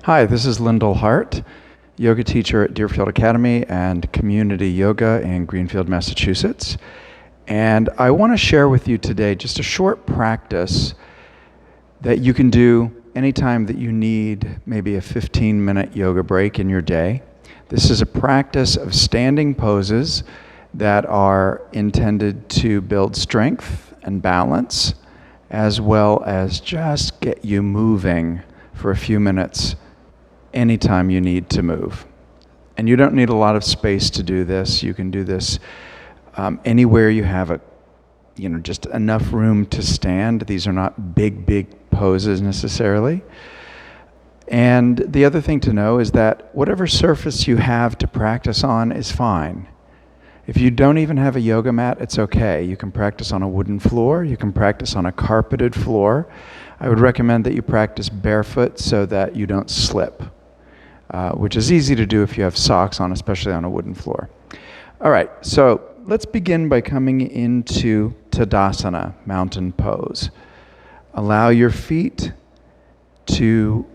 Hi, this is Lindel Hart, yoga teacher at Deerfield Academy and community yoga in Greenfield, Massachusetts. And I want to share with you today just a short practice that you can do anytime that you need maybe a 15-minute yoga break in your day. This is a practice of standing poses that are intended to build strength and balance, as well as just get you moving for a few minutes anytime you need to move. And you don't need a lot of space to do this. You can do this anywhere you have just enough room to stand. These are not big poses necessarily. And the other thing to know is that whatever surface you have to practice on is fine. If you don't even have a yoga mat, it's okay. You can practice on a wooden floor. You can practice on a carpeted floor. I would recommend that you practice barefoot so that you don't slip, which is easy to do if you have socks on, especially on a wooden floor. All right, so let's begin by coming into Tadasana, mountain pose. Allow your feet to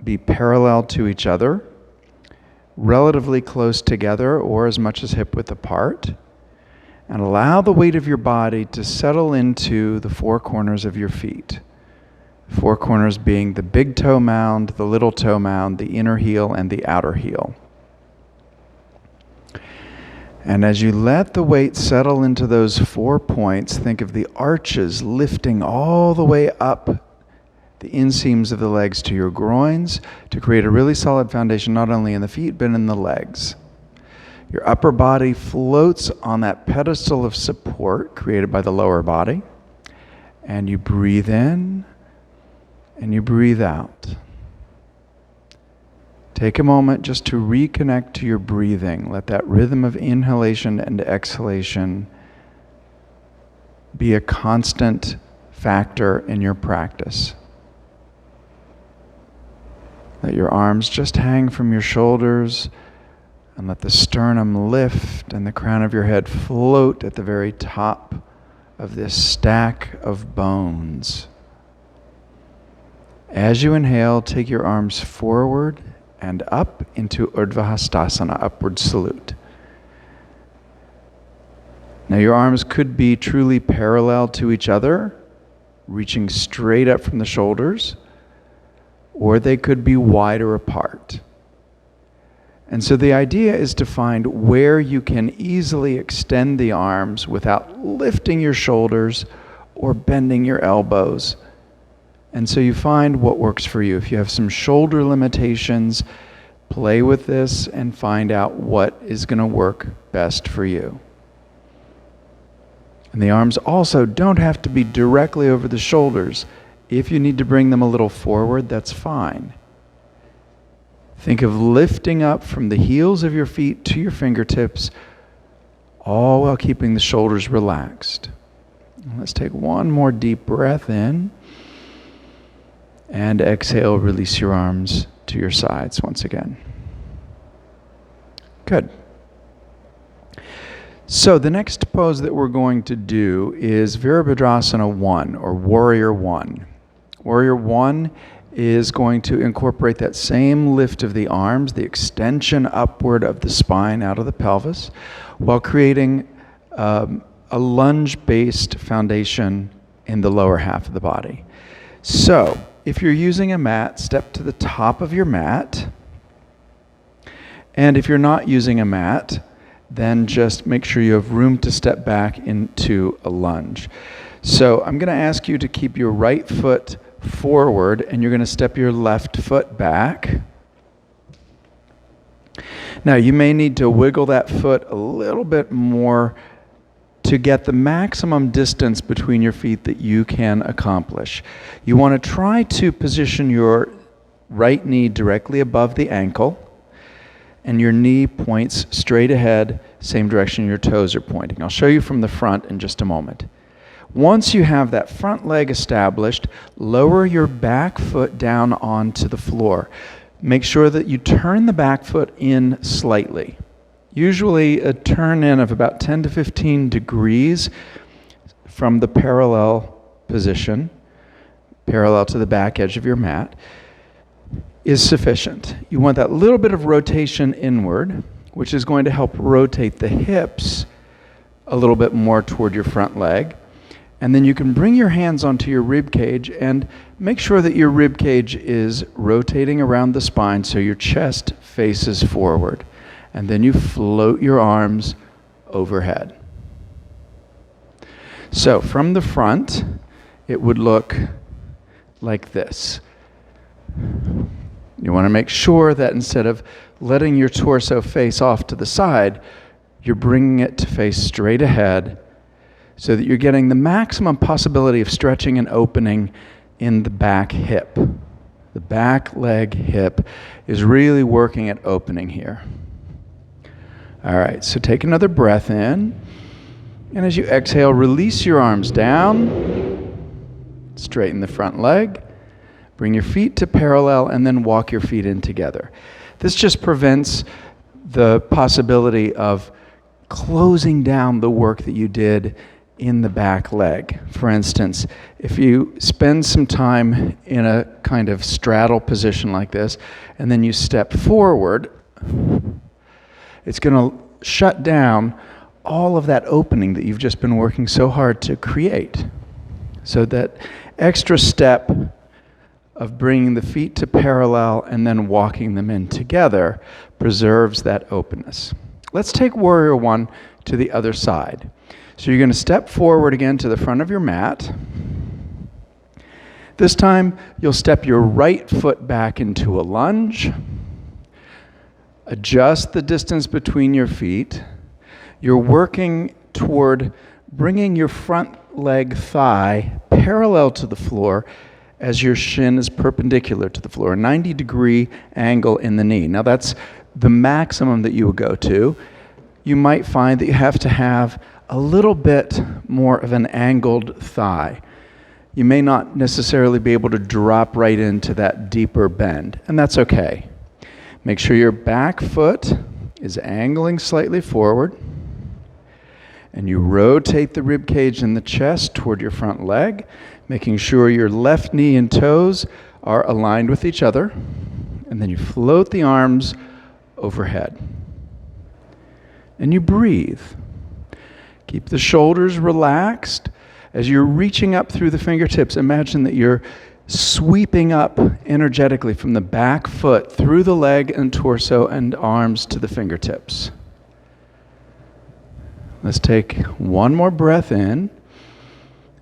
be parallel to each other, relatively close together or as much as hip width apart, and allow the weight of your body to settle into the four corners of your feet. Four corners being the big toe mound, the little toe mound, the inner heel, and the outer heel. And as you let the weight settle into those 4 points, think of the arches lifting all the way up the inseams of the legs to your groins to create a really solid foundation, not only in the feet, but in the legs. Your upper body floats on that pedestal of support created by the lower body. And you breathe in and you breathe out. Take a moment just to reconnect to your breathing. Let that rhythm of inhalation and exhalation be a constant factor in your practice. Let your arms just hang from your shoulders and let the sternum lift and the crown of your head float at the very top of this stack of bones. As you inhale, take your arms forward and up into Urdhva Hastasana, upward salute. Now your arms could be truly parallel to each other, reaching straight up from the shoulders, or they could be wider apart. And so the idea is to find where you can easily extend the arms without lifting your shoulders or bending your elbows. And so you find what works for you. If you have some shoulder limitations, play with this and find out what is going to work best for you. And the arms also don't have to be directly over the shoulders. If you need to bring them a little forward, that's fine. Think of lifting up from the heels of your feet to your fingertips, all while keeping the shoulders relaxed. Let's take one more deep breath in. And exhale, release your arms to your sides once again. Good. So the next pose that we're going to do is Virabhadrasana 1, or Warrior 1. Warrior 1 is going to incorporate that same lift of the arms, the extension upward of the spine out of the pelvis, while creating a lunge-based foundation in the lower half of the body. So, if you're using a mat, step to the top of your mat. And if you're not using a mat, then just make sure you have room to step back into a lunge. So I'm going to ask you to keep your right foot forward, and you're going to step your left foot back. Now, you may need to wiggle that foot a little bit more to get the maximum distance between your feet that you can accomplish. You want to try to position your right knee directly above the ankle, and your knee points straight ahead, same direction your toes are pointing. I'll show you from the front in just a moment. Once you have that front leg established, lower your back foot down onto the floor. Make sure that you turn the back foot in slightly. Usually a turn in of about 10 to 15 degrees from the parallel position, parallel to the back edge of your mat. is sufficient. You want that little bit of rotation inward, which is going to help rotate the hips a little bit more toward your front leg. And then you can bring your hands onto your rib cage and make sure that your rib cage is rotating around the spine so your chest faces forward. And then you float your arms overhead. So from the front, it would look like this. You want to make sure that instead of letting your torso face off to the side, you're bringing it to face straight ahead so that you're getting the maximum possibility of stretching and opening in the back hip. The back leg hip is really working at opening here. All right, so take another breath in. And as you exhale, release your arms down. Straighten the front leg. Bring your feet to parallel and then walk your feet in together. This just prevents the possibility of closing down the work that you did in the back leg. For instance, if you spend some time in a kind of straddle position like this, and then you step forward, it's going to shut down all of that opening that you've just been working so hard to create. So that extra step of bringing the feet to parallel and then walking them in together preserves that openness. Let's take Warrior One to the other side. So you're going to step forward again to the front of your mat. This time, you'll step your right foot back into a lunge. Adjust the distance between your feet. You're working toward bringing your front leg thigh parallel to the floor as your shin is perpendicular to the floor, a 90-degree angle in the knee. Now that's the maximum that you would go to. You might find that you have to have a little bit more of an angled thigh. You may not necessarily be able to drop right into that deeper bend, and that's okay. Make sure your back foot is angling slightly forward, and you rotate the rib cage and the chest toward your front leg, making sure your left knee and toes are aligned with each other, and then you float the arms overhead. And you breathe. Keep the shoulders relaxed. As you're reaching up through the fingertips, imagine that you're sweeping up energetically from the back foot through the leg and torso and arms to the fingertips. Let's take one more breath in.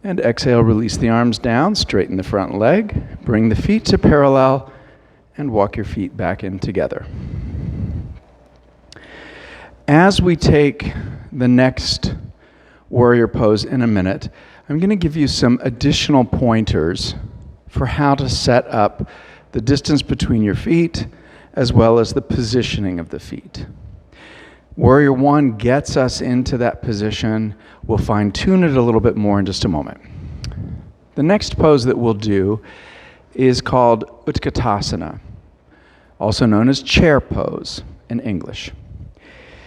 And exhale, release the arms down, straighten the front leg, bring the feet to parallel, and walk your feet back in together. As we take the next warrior pose in a minute, I'm going to give you some additional pointers for how to set up the distance between your feet as well as the positioning of the feet. Warrior One gets us into that position. We'll fine-tune it a little bit more in just a moment. The next pose that we'll do is called Utkatasana, also known as chair pose in English.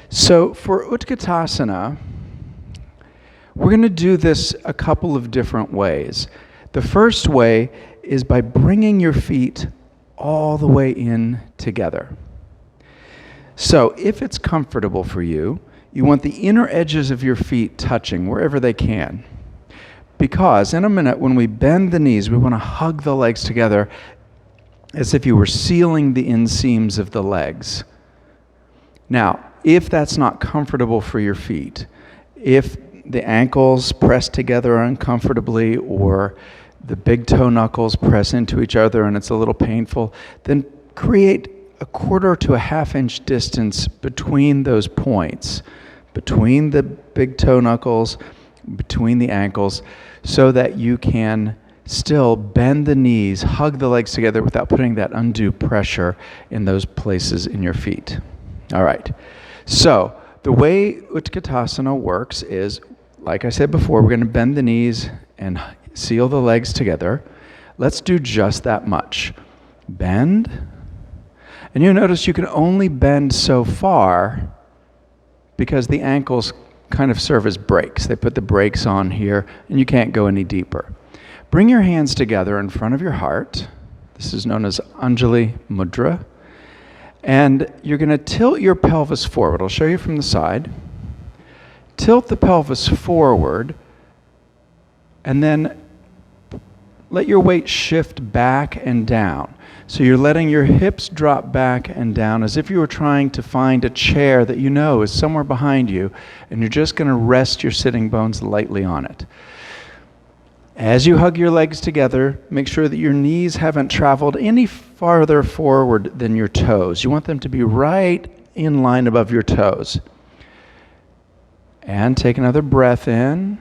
So for Utkatasana, we're going to do this a couple of different ways. The first way is by bringing your feet all the way in together. So if it's comfortable for you, you want the inner edges of your feet touching wherever they can. Because in a minute, when we bend the knees, we want to hug the legs together as if you were sealing the inseams of the legs. Now, if that's not comfortable for your feet, if the ankles press together uncomfortably or the big toe knuckles press into each other and it's a little painful, then create a 1/4 to a 1/2 inch distance between those points, between the big toe knuckles, between the ankles, so that you can still bend the knees, hug the legs together without putting that undue pressure in those places in your feet. All right. So the way Utkatasana works is, like I said before, we're going to bend the knees and seal the legs together. Let's do just that much. Bend. And you'll notice you can only bend so far because the ankles kind of serve as brakes. They put the brakes on here, and you can't go any deeper. Bring your hands together in front of your heart, the This is known as Anjali Mudra. And you're going to tilt your pelvis forward. I'll show you from the side. Tilt the pelvis forward, and then let your weight shift back and down. So you're letting your hips drop back and down as if you were trying to find a chair that you know is somewhere behind you, and you're just going to rest your sitting bones lightly on it. As you hug your legs together, make sure that your knees haven't traveled any farther forward than your toes. You want them to be right in line above your toes. And take another breath in,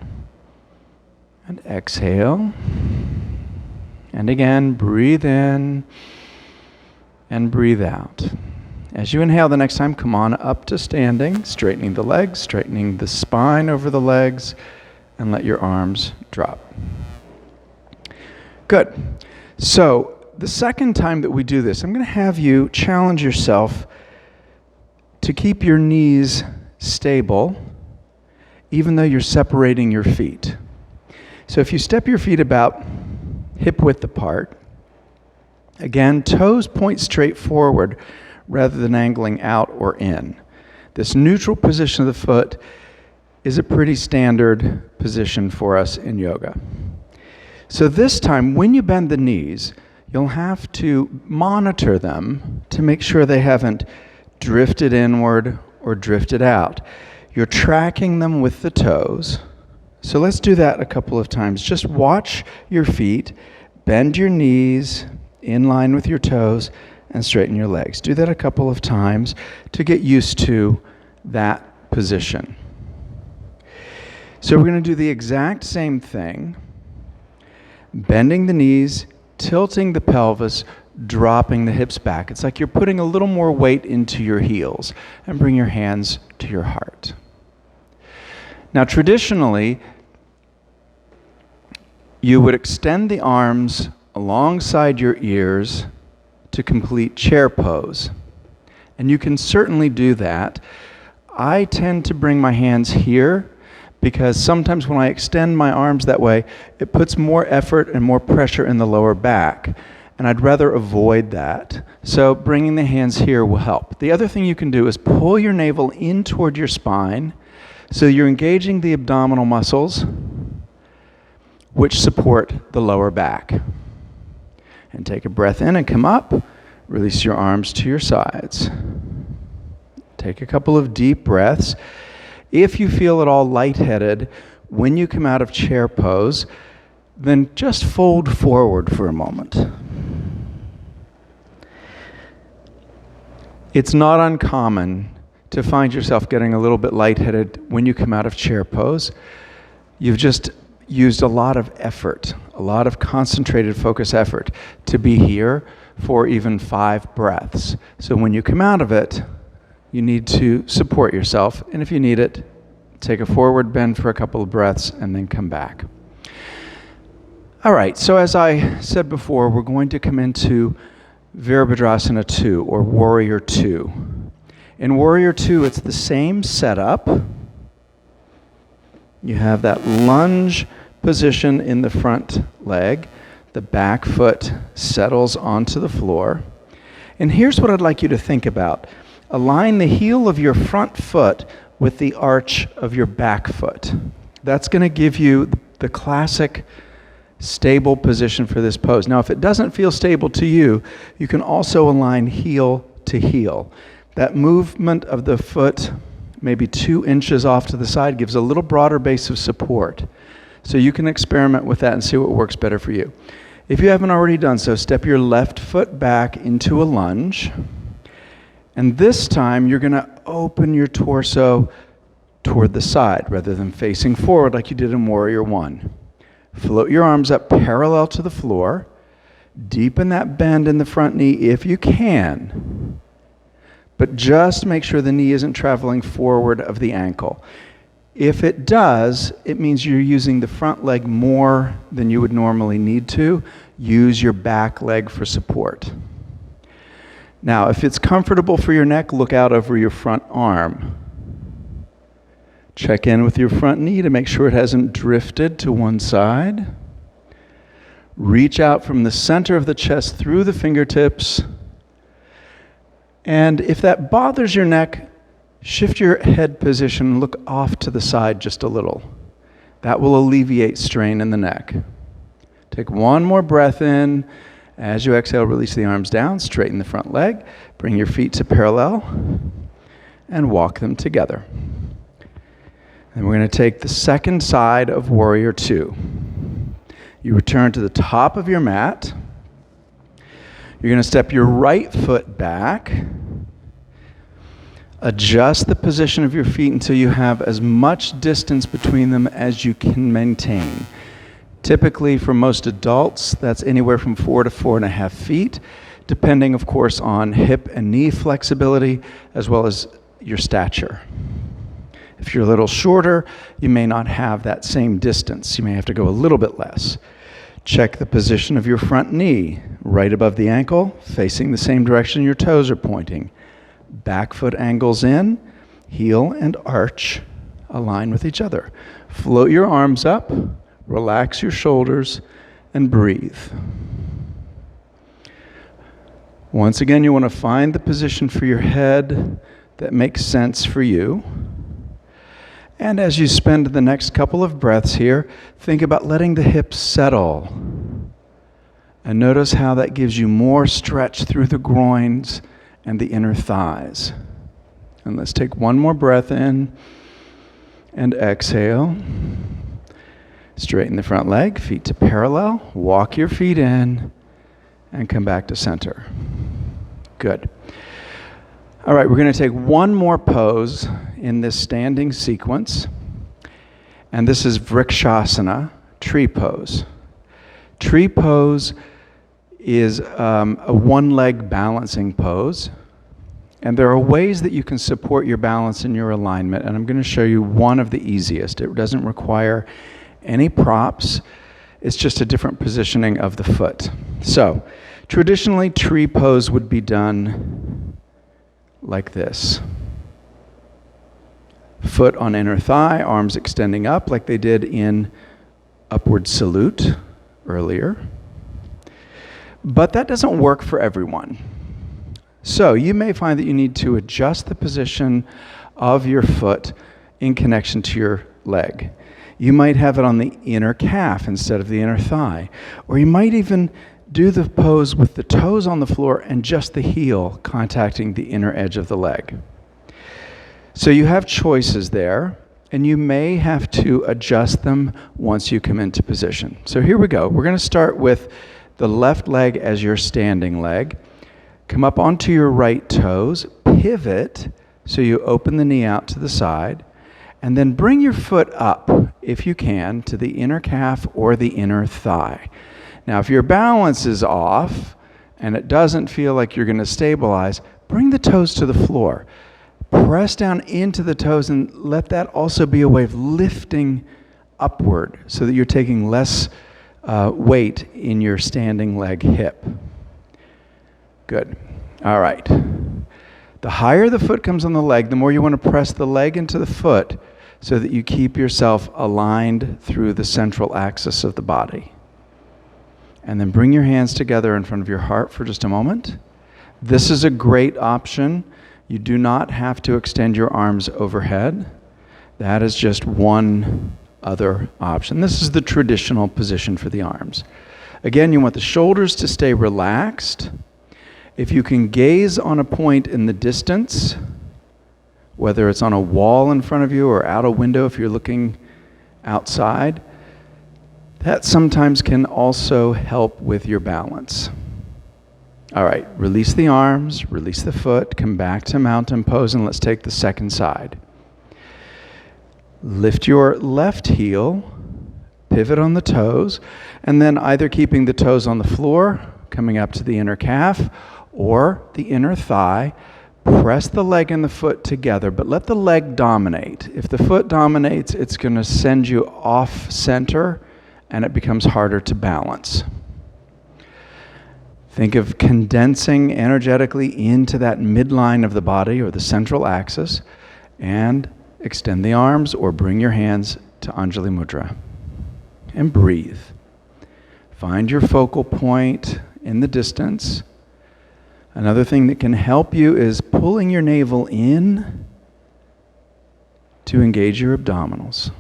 and exhale. And again, breathe in and breathe out. As you inhale the next time, come on up to standing, straightening the legs, straightening the spine over the legs, and let your arms drop. Good. So the second time that we do this, I'm going to have you challenge yourself to keep your knees stable even though you're separating your feet. So if you step your feet about hip width apart, again, toes point straight forward rather than angling out or in. This neutral position of the foot is a pretty standard position for us in yoga. So this time, when you bend the knees, you'll have to monitor them to make sure they haven't drifted inward or drifted out. You're tracking them with the toes. So let's do that a couple of times. Just watch your feet, bend your knees in line with your toes, and straighten your legs. Do that a couple of times to get used to that position. So we're going to do the exact same thing, bending the knees, tilting the pelvis, dropping the hips back. It's like you're putting a little more weight into your heels, and bring your hands to your heart. Now, traditionally, you would extend the arms alongside your ears to complete chair pose. And you can certainly do that. I tend to bring my hands here because sometimes when I extend my arms that way, it puts more effort and more pressure in the lower back. And I'd rather avoid that. So bringing the hands here will help. The other thing you can do is pull your navel in toward your spine so you're engaging the abdominal muscles which support the lower back. And take a breath in and come up. Release your arms to your sides. Take a couple of deep breaths. If you feel at all lightheaded when you come out of chair pose, then just fold forward for a moment. It's not uncommon to find yourself getting a little bit lightheaded when you come out of chair pose. You've just used a lot of effort, a lot of concentrated focus effort to be here for even 5 breaths. So when you come out of it, you need to support yourself, and if you need it, take a forward bend for a couple of breaths and then come back. All right, so as I said before, we're going to come into Virabhadrasana 2, or Warrior 2. In Warrior 2, it's the same setup. You have that lunge position in the front leg. The back foot settles onto the floor. And here's what I'd like you to think about. Align the heel of your front foot with the arch of your back foot. That's going to give you the classic stable position for this pose. Now, if it doesn't feel stable to you, you can also align heel to heel. That movement of the foot, maybe 2 inches off to the side, gives a little broader base of support. So you can experiment with that and see what works better for you. If you haven't already done so, step your left foot back into a lunge. And this time, you're going to open your torso toward the side rather than facing forward like you did in Warrior 1. Float your arms up parallel to the floor. Deepen that bend in the front knee if you can. But just make sure the knee isn't traveling forward of the ankle. If it does, it means you're using the front leg more than you would normally need to. Use your back leg for support. Now, if it's comfortable for your neck, look out over your front arm. Check in with your front knee to make sure it hasn't drifted to one side. Reach out from the center of the chest through the fingertips. And if that bothers your neck, shift your head position, look off to the side just a little. That will alleviate strain in the neck. Take one more breath in. As you exhale, release the arms down, straighten the front leg, bring your feet to parallel, and walk them together. And we're going to take the second side of Warrior Two. You return to the top of your mat. You're going to step your right foot back. Adjust the position of your feet until you have as much distance between them as you can maintain. Typically, for most adults, that's anywhere from 4 to 4.5 feet, depending, of course, on hip and knee flexibility, as well as your stature. If you're a little shorter, you may not have that same distance. You may have to go a little bit less. Check the position of your front knee, right above the ankle, facing the same direction your toes are pointing. Back foot angles in, heel and arch align with each other. Float your arms up, relax your shoulders, and breathe. Once again, you want to find the position for your head that makes sense for you. And as you spend the next couple of breaths here, think about letting the hips settle. And notice how that gives you more stretch through the groins and the inner thighs. And let's take one more breath in and exhale. Straighten the front leg, feet to parallel. Walk your feet in and come back to center. Good. All right, we're going to take one more pose in this standing sequence. And this is Vrikshasana, tree pose. Tree pose is a one-leg balancing pose. And there are ways that you can support your balance and your alignment. And I'm going to show you one of the easiest. It doesn't require any props. It's just a different positioning of the foot. So, traditionally, tree pose would be done like this. Foot on inner thigh, arms extending up like they did in upward salute earlier. But that doesn't work for everyone. So you may find that you need to adjust the position of your foot in connection to your leg. You might have it on the inner calf instead of the inner thigh. Or you might even do the pose with the toes on the floor and just the heel contacting the inner edge of the leg. So you have choices there, and you may have to adjust them once you come into position. So here we go. We're going to start with the left leg as your standing leg. Come up onto your right toes, pivot so you open the knee out to the side, and then bring your foot up, if you can, to the inner calf or the inner thigh. Now, if your balance is off and it doesn't feel like you're going to stabilize, bring the toes to the floor. Press down into the toes and let that also be a way of lifting upward so that you're taking less weight in your standing leg hip. Good. All right. The higher the foot comes on the leg, the more you want to press the leg into the foot so that you keep yourself aligned through the central axis of the body. And then bring your hands together in front of your heart for just a moment. This is a great option. You do not have to extend your arms overhead. That is just one other option. This is the traditional position for the arms. Again, you want the shoulders to stay relaxed. If you can gaze on a point in the distance, whether it's on a wall in front of you or out a window if you're looking outside, that sometimes can also help with your balance. All right, release the arms, release the foot, come back to mountain pose, and let's take the second side. Lift your left heel, pivot on the toes, and then either keeping the toes on the floor, coming up to the inner calf, or the inner thigh, press the leg and the foot together, but let the leg dominate. If the foot dominates, it's going to send you off center, and it becomes harder to balance. Think of condensing energetically into that midline of the body or the central axis, and extend the arms or bring your hands to Anjali Mudra. And breathe. Find your focal point in the distance. Another thing that can help you is pulling your navel in to engage your abdominals.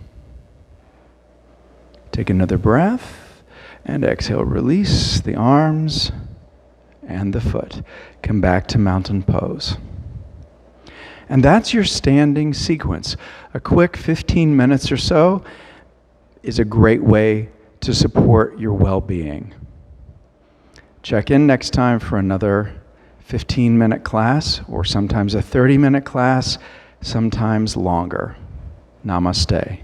Take another breath and exhale. Release the arms and the foot. Come back to mountain pose. And that's your standing sequence. A quick 15 minutes or so is a great way to support your well-being. Check in next time for another 15-minute class, or sometimes a 30-minute class, sometimes longer. Namaste.